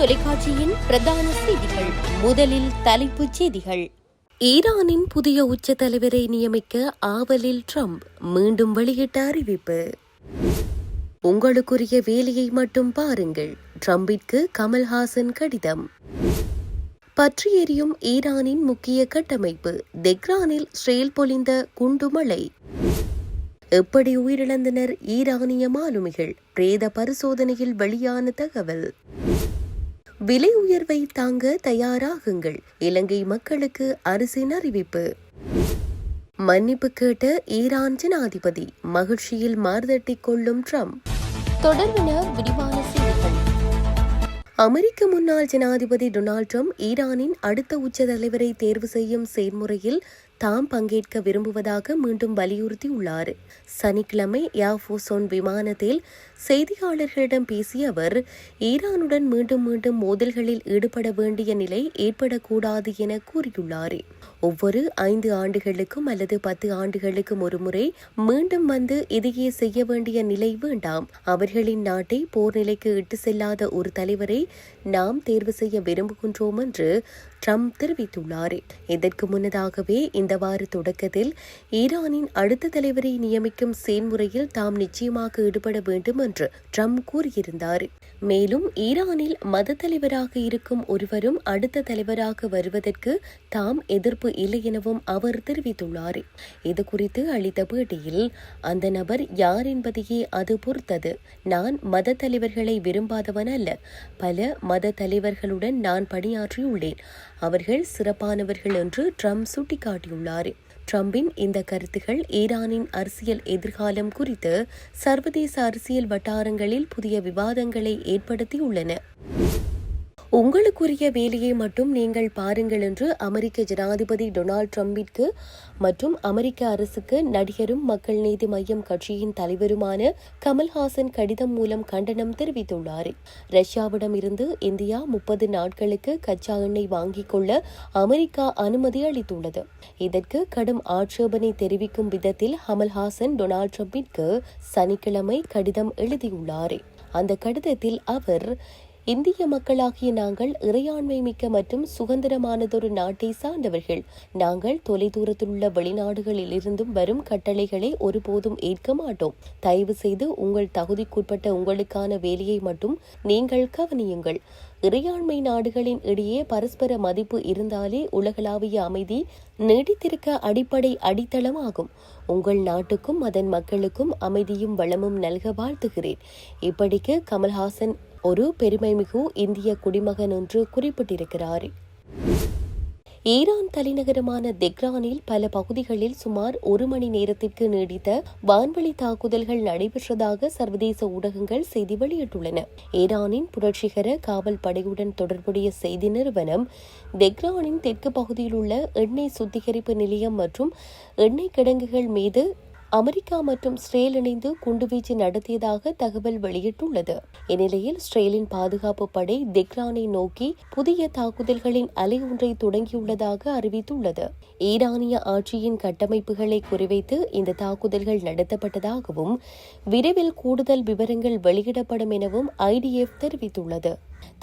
தொலைக்காட்சியின் பிரதான செய்திகள். முதலில் தலைப்புச் செய்திகள். ஈரானின் புதிய உச்ச தலைவரை நியமிக்க ஆவலில் ட்ரம்ப் மீண்டும் வெளியிட்ட அறிவிப்பு. உங்களுக்குரிய வேலையை மட்டும் பாருங்கள், ட்ரம்பிற்கு கமல்ஹாசன் கடிதம். பற்றி எரியும் ஈரானின் முக்கிய கட்டமைப்பு, தெஹ்ரானில் இஸ்ரேல் பொழிந்த குண்டுமழை. எப்படி உயிரிழந்தனர் ஈரானிய மாலுமிகள், பிரேத பரிசோதனையில் வெளியான தகவல். விலை உயர்வை தாங்க தயாராகுங்கள், இலங்கை மக்களுக்கு அரசின் அறிவிப்பு. மன்னிப்பு கேட்ட ஈரான் ஜனாதிபதி, மகிழ்ச்சியில் மார்தட்டிக் கொள்ளும் ட்ரம்ப். தொடர்பான விரிவான செய்திகள். அமெரிக்க முன்னாள் ஜனாதிபதி டொனால்ட் ட்ரம்ப் ஈரானின் அடுத்த உச்ச தலைவரை தேர்வு செய்யும் செயல்முறையில் தாம் பங்கேற்க விரும்புவதாக மீண்டும் வலியுறுத்தியுள்ளார். சனிக்கிழமை ஏர்ஃபோர்ஸ் ஒன் விமானத்தில் செய்தியாளர்களிடம் பேசிய அவர், ஈரானுடன் மீண்டும் மோதல்களில் ஈடுபட வேண்டிய நிலை ஏற்படக்கூடாது என கூறியுள்ளார். ஒவ்வொரு 5 ஆண்டுகளுக்கும் அல்லது 10 ஆண்டுகளுக்கும் ஒருமுறை மீண்டும் வந்து இதையே செய்ய வேண்டிய நிலை வேண்டாம். அவர்களின் நாட்டை போர் நிலைக்கு இட்டு செல்லாத ஒரு தலைவரை நாம் தேர்வு செய்ய விரும்புகின்றோம் என்று ட்ரம்ப் தெரிவித்துள்ளார். இதற்கு முன்னதாகவே இந்த வார தொடக்கத்தில் ஈரானின் அடுத்த தலைவரை நியமிக்கும் செயல்முறையில் தாம் நிச்சயமாக ஈடுபட வேண்டும் என்று ட்ரம்ப் கூறியிருந்தார். மேலும் ஈரானில் மத தலைவராக இருக்கும் ஒருவரும் அடுத்த தலைவராக வருவதற்கு தாம் எதிர்ப்பு இல்லை எனவும் அவர் தெரிவித்துள்ளார். இதுகுறித்து அளித்த பேட்டியில், அந்த நபர் யார் என்பதையே அது பொறுத்தது. நான் மத தலைவர்களை விரும்பாதவன் அல்ல. பல மத தலைவர்களுடன் நான் பணியாற்றியுள்ளேன். அவர்கள் சிறப்பானவர்கள் என்று ட்ரம்ப் சுட்டிக்காட்டியுள்ளார். ட்ரம்பின் இந்த கருத்துகள் ஈரானின் அரசியல் எதிர்காலம் குறித்து சர்வதேச அரசியல் வட்டாரங்களில் புதிய விவாதங்களை ஏற்படுத்தியுள்ளன. உங்களுக்குரிய வேலையை மட்டும் நீங்கள் பாருங்கள் என்று அமெரிக்க ஜனாதிபதி டொனால்ட் ட்ரம்பிற்கு மற்றும் அமெரிக்க அரசுக்கு நடிகரும் மக்கள் நீதி மய்யம் கட்சியின் தலைவருமான கமல்ஹாசன் கடிதம் மூலம் கண்டனம் தெரிவித்துள்ளார். ரஷ்யாவிடம் இருந்து இந்தியா 30 நாட்களுக்கு கச்சா எண்ணெய் வாங்கிக் கொள்ள அமெரிக்கா அனுமதி அளித்துள்ளது. இதற்கு கடும் ஆட்சேபனை தெரிவிக்கும் விதத்தில் கமல்ஹாசன் டொனால்ட் ட்ரம்பிற்கு சனிக்கிழமை கடிதம் எழுதியுள்ளார். அந்த கடிதத்தில் அவர், இந்திய மக்களாகிய நாங்கள் இறையாண்மை மிக்க மற்றும் சுதந்திரமானதொரு நாட்டை சார்ந்தவர்கள். நாங்கள் தொலைதூரத்தில் உள்ள வெளிநாடுகளில் இருந்தும் வரும் கட்டளைகளை ஒருபோதும் ஏற்க மாட்டோம். தயவு செய்து உங்கள் தகுதிக்குட்பட்ட உங்களுக்கான வேலையை மட்டும் நீங்கள் கவனியுங்கள். இறையாண்மை நாடுகளின் இடையே பரஸ்பர மதிப்பு இருந்தாலே உலகளாவிய அமைதி நீடித்திருக்க அடிப்படை அடித்தளமாகும். உங்கள் நாட்டுக்கும் அதன் மக்களுக்கும் அமைதியும் வளமும் நல்க வாழ்த்துகிறேன். இப்படிக்கு கமல்ஹாசன் ஒரு பெருமைமிகு இந்திய குடிமகன் என்று குறிப்பிட்டிருக்கிறார். ஈரான் தலைநகரமான தெஹ்ரானில் பல பகுதிகளில் சுமார் 1 மணி நேரத்திற்கு நீடித்த வான்வழி தாக்குதல்கள் நடைபெற்றதாக சர்வதேச ஊடகங்கள் செய்தி வெளியிட்டுள்ளன. ஈரானின் புரட்சிகர காவல் படையுடன் தொடர்புடைய செய்தி நிறுவனம் தெஹ்ரானின் தெற்கு பகுதியில் உள்ள எண்ணெய் சுத்திகரிப்பு நிலையம் மற்றும் எண்ணெய் கிடங்குகள் மீது அமெரிக்கா மற்றும் இஸ்ரேல் இணைந்து குண்டுவீச்சு நடத்தியதாக தகவல் வெளியிட்டுள்ளது. இந்நிலையில் இஸ்ரேலின் பாதுகாப்பு படை தெஹ்ரானை நோக்கி புதிய தாக்குதல்களின் அலை ஒன்றை தொடங்கியுள்ளதாக அறிவித்துள்ளது. ஈரானிய ஆட்சியின் கட்டமைப்புகளை குறிவைத்து இந்த தாக்குதல்கள் நடத்தப்பட்டதாகவும் விரைவில் கூடுதல் விவரங்கள் வெளியிடப்படும் எனவும் IDF தெரிவித்துள்ளது.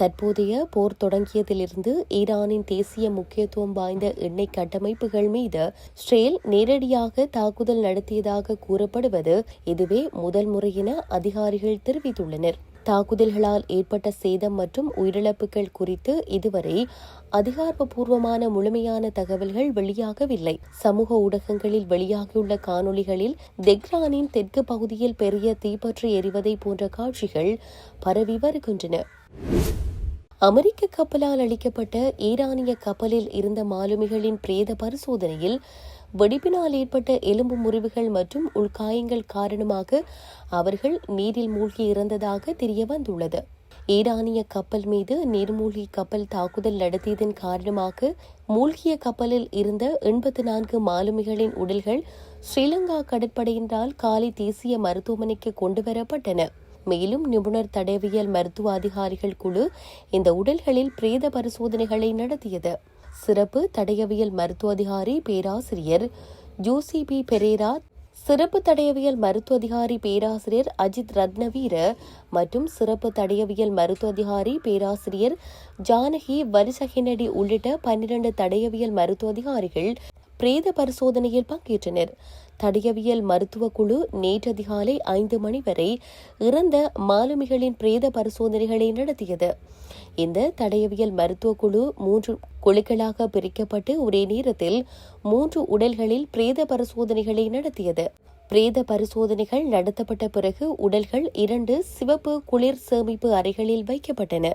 தற்போதைய போர் தொடங்கியதிலிருந்து ஈரானின் தேசிய முக்கியத்துவம் வாய்ந்த எண்ணெய் கட்டமைப்புகள் மீது இஸ்ரேல் நேரடியாக தாக்குதல் நடத்தியதாக கூறப்படுவது இதுவே முதல் முறை என அதிகாரிகள் தெரிவித்துள்ளனர். தாக்குதல்களால் ஏற்பட்ட சேதம் மற்றும் உயிரிழப்புகள் குறித்து இதுவரை அதிகாரப்பூர்வமான முழுமையான தகவல்கள் வெளியாகவில்லை. சமூக ஊடகங்களில் வெளியாகியுள்ள காணொளிகளில் தெஹ்ரானின் தெற்கு பகுதியில் பெரிய தீப்பற்றி எரிவதை போன்ற காட்சிகள் பரவி வருகின்றன. அமெரிக்க கப்பலால் அளிக்கப்பட்ட ஈரானிய கப்பலில் இருந்த மாலுமிகளின் பிரேத பரிசோதனையில் வெடிப்பினால் ஏற்பட்ட எலும்பு முறிவுகள் மற்றும் உள்காயங்கள் காரணமாக அவர்கள் நீரில் மூழ்கி இறந்ததாக தெரிய வந்துள்ளது. ஈரானிய கப்பல் மீது நீர்மூழ்கி கப்பல் தாக்குதல் நடத்தியதன் காரணமாக மூழ்கிய கப்பலில் இருந்த 84 மாலுமிகளின் உடல்கள் ஸ்ரீலங்கா கடற்படையினரால் காலி தேசிய மருத்துவமனைக்கு கொண்டுவரப்பட்டன. மேலும் நிபுணர் தடயவியல் மருத்துவ அதிகாரிகள் குழு இந்த உடல்களில் பிரேத பரிசோதனைகளை நடத்தியது. சிறப்பு தடயவியல் மருத்துவ அதிகாரி பேராசிரியர் ஜோசிபி பெரேரா சிறப்பு தடயவியல் மருத்துவ அதிகாரி பேராசிரியர் அஜித் ரத்னவீர மற்றும் சிறப்பு தடயவியல் மருத்துவ அதிகாரி பேராசிரியர் ஜானகி வரிசகினடி உள்ளிட்ட 12 தடயவியல் மருத்துவ அதிகாரிகள் பிரேத பரிசோதனையில் பங்கேற்றனர். தடயவியல் மருத்துவ குழு நேற்று அதிகாலை 5 மணி வரை இறந்த மாலுமிகளின் பிரேத பரிசோதனைகளை நடத்தியது. இந்த தடயவியல் மருத்துவ குழு 3 குழுக்களாக பிரிக்கப்பட்டு ஒரே நேரத்தில் 3 உடல்களில் பிரேத பரிசோதனைகளை நடத்தியது. பிரேத பரிசோதனைகள் நடத்தப்பட்ட பிறகு உடல்கள் 2 சிவப்பு குளிர் சேமிப்பு அறைகளில் வைக்கப்பட்டன.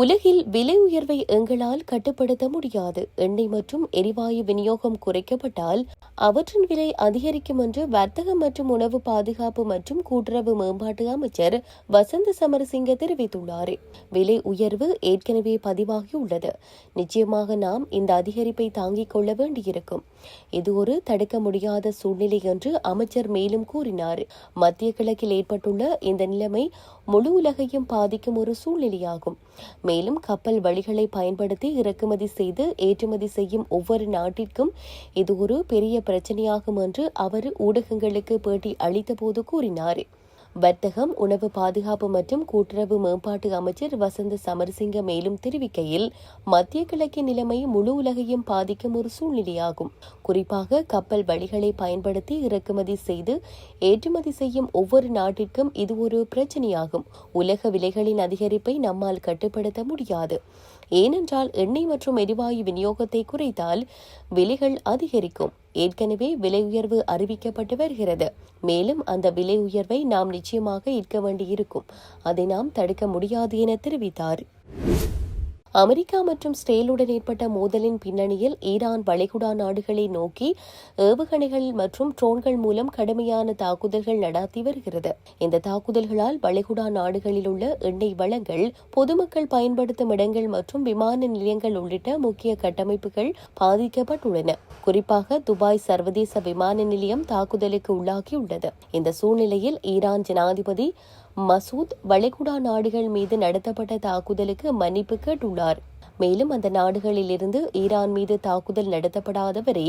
உலகில் விலை உயர்வை எங்களால் கட்டுப்படுத்த முடியாது. எண்ணெய் மற்றும் எரிவாயு விநியோகம் குறைக்கப்பட்டால் அவற்றின் விலை அதிகரிக்கும் என்று வர்த்தக மற்றும் உணவு பாதுகாப்பு மற்றும் கூட்டுறவு மேம்பாட்டு அமைச்சர் வசந்த சமரசிங்க தெரிவித்துள்ளார். விலை உயர்வு ஏற்கனவே பதிவாகியுள்ளது. நிச்சயமாக நாம் இந்த அதிகரிப்பை தாங்கிக் கொள்ள வேண்டியிருக்கும். இது ஒரு தடுக்க முடியாத சூழ்நிலை என்று அமைச்சர் மேலும் கூறினார். மத்திய கிழக்கில் ஏற்பட்டுள்ள இந்த நிலைமை முழு உலகையும் பாதிக்கும் ஒரு சூழ்நிலையாகும். மேலும் கப்பல் வழிகளை பயன்படுத்தி இறக்குமதி செய்து ஏற்றுமதி செய்யும் ஒவ்வொரு நாட்டிற்கும் இது ஒரு பெரிய பிரச்சனையாகும் என்று அவர் ஊடகங்களுக்கு பேட்டி அளித்தபோது கூறினார். வர்த்தகம், உணவு பாதுகாப்பு மற்றும் கூட்டுறவு மேம்பாட்டு அமைச்சர் வசந்த சமரசிங்க மேலும் தெரிவிக்கையில், மத்திய கிழக்கின் நிலைமை முழு உலகையும் பாதிக்கும் ஒரு சூழ்நிலையாகும். குறிப்பாக கப்பல் வழிகளை பயன்படுத்தி இறக்குமதி செய்து ஏற்றுமதி செய்யும் ஒவ்வொரு நாட்டிற்கும் இது ஒரு பிரச்சனையாகும். உலக விலைகளின் அதிகரிப்பை நம்மால் கட்டுப்படுத்த முடியாது. ஏனென்றால் எண்ணெய் மற்றும் எரிவாயு விநியோகத்தை குறைத்தால் விலைகள் அதிகரிக்கும். ஏற்கனவே விலை உயர்வு அறிவிக்கப்பட்டு வருகிறது. மேலும் அந்த விலை உயர்வை நாம் நிச்சயமாக ஈர்க்க வேண்டியிருக்கும். அதை நாம் தடுக்க முடியாது என தெரிவித்தார். அமெரிக்கா மற்றும் இஸ்ரேலுடன் ஏற்பட்ட மோதலின் பின்னணியில் ஈரான் வளைகுடா நாடுகளை நோக்கி ஏவுகணைகள் மற்றும் ட்ரோன்கள் மூலம் கடுமையான தாக்குதல்கள் நடத்தி வருகிறது. இந்த தாக்குதல்களால் வளைகுடா நாடுகளில் உள்ள எண்ணெய் வளங்கள், பொதுமக்கள் பயன்படுத்தும் இடங்கள் மற்றும் விமான நிலையங்கள் உள்ளிட்ட முக்கிய கட்டமைப்புகள் பாதிக்கப்பட்டுள்ளன. குறிப்பாக துபாய் சர்வதேச விமான நிலையம் தாக்குதலுக்கு உள்ளாகியுள்ளது. இந்த சூழ்நிலையில் ஈரான் ஜனாதிபதி மசூத் வளைகுடா நாடுகள் மீது நடத்தப்பட்ட தாக்குதலுக்கு மன்னிப்பு கேட்டுள்ளார். மேலும் அந்த நாடுகளில் இருந்து ஈரான் மீது தாக்குதல் நடத்தப்படாதவரை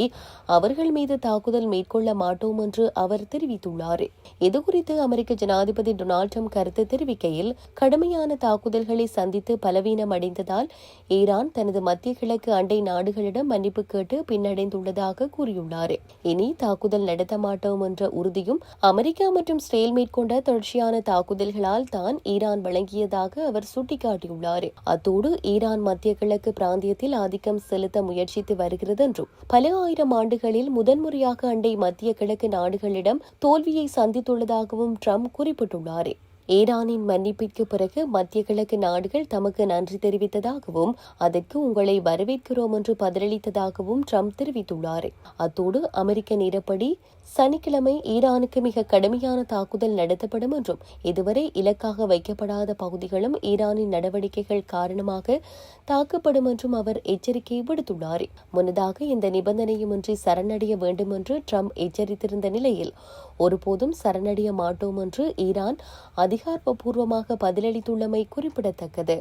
அவர்கள் மீது தாக்குதல் மேற்கொள்ள மாட்டோம் என்று அவர் தெரிவித்துள்ளார். இதுகுறித்து அமெரிக்க ஜனாதிபதி டொனால்ட் ட்ரம்ப் கருத்து தெரிவிக்கையில், கடுமையான தாக்குதல்களை சந்தித்து பலவீனம் அடைந்ததால் ஈரான் தனது மத்திய கிழக்கு அண்டை நாடுகளிடம் மன்னிப்பு கேட்டு பின்னடைந்துள்ளதாக கூறியுள்ளார். இனி தாக்குதல் நடத்த மாட்டோம் என்ற உறுதியும் அமெரிக்கா மற்றும் இஸ்ரேல் மேற்கொண்ட தொடர்ச்சியான தாக்குதல்களால் தான் ஈரான் வழங்கியதாக அவர் சுட்டிக்காட்டியுள்ளார். அத்தோடு ஈரான் மத்திய கிழக்கு பிராந்தியத்தில் ஆதிக்கம் செலுத்த முயற்சித்து வருகிறது என்றும், பல ஆயிரம் ஆண்டுகளில் முதன்முறையாக அண்டை மத்திய கிழக்கு நாடுகளிடம் தோல்வியை சந்தித்துள்ளதாகவும் ட்ரம்ப் குறிப்பிட்டுள்ளார். ஈரானின் மன்னிப்பிற்கு பிறகு மத்திய கிழக்கு நாடுகள் தமக்கு நன்றி தெரிவித்ததாகவும் அதற்கு உங்களை வரவேற்கிறோம் என்று பதிலளித்ததாகவும் ட்ரம்ப் தெரிவித்துள்ளார். அத்தோடு அமெரிக்க நேரப்படி சனிக்கிழமை ஈரானுக்கு மிக கடுமையான தாக்குதல் நடத்தப்படும் என்றும், இதுவரை இலக்காக வைக்கப்படாத பகுதிகளும் ஈரானின் நடவடிக்கைகள் காரணமாக தாக்கப்படும் என்றும் அவர் எச்சரிக்கை விடுத்துள்ளார். முன்னதாக இந்த நிபந்தனையுமின்றி சரணடைய வேண்டும் என்று ட்ரம்ப் எச்சரித்திருந்த நிலையில் ஒருபோதும் சரணடைய மாட்டோம் என்று ஈரான் அதிகாரப்பூர்வமாக பதிலளித்துள்ளமை குறிப்பிடத்தக்கது.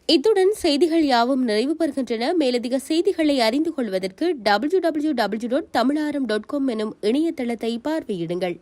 இத்துடன் செய்திகள் யாவும் நிறைவு பெறுகின்றன. மேலதிக செய்திகளை அறிந்து கொள்வதற்கு www.tamilaram.com எனும் இணையதளத்தை பார்வையிடுங்கள்.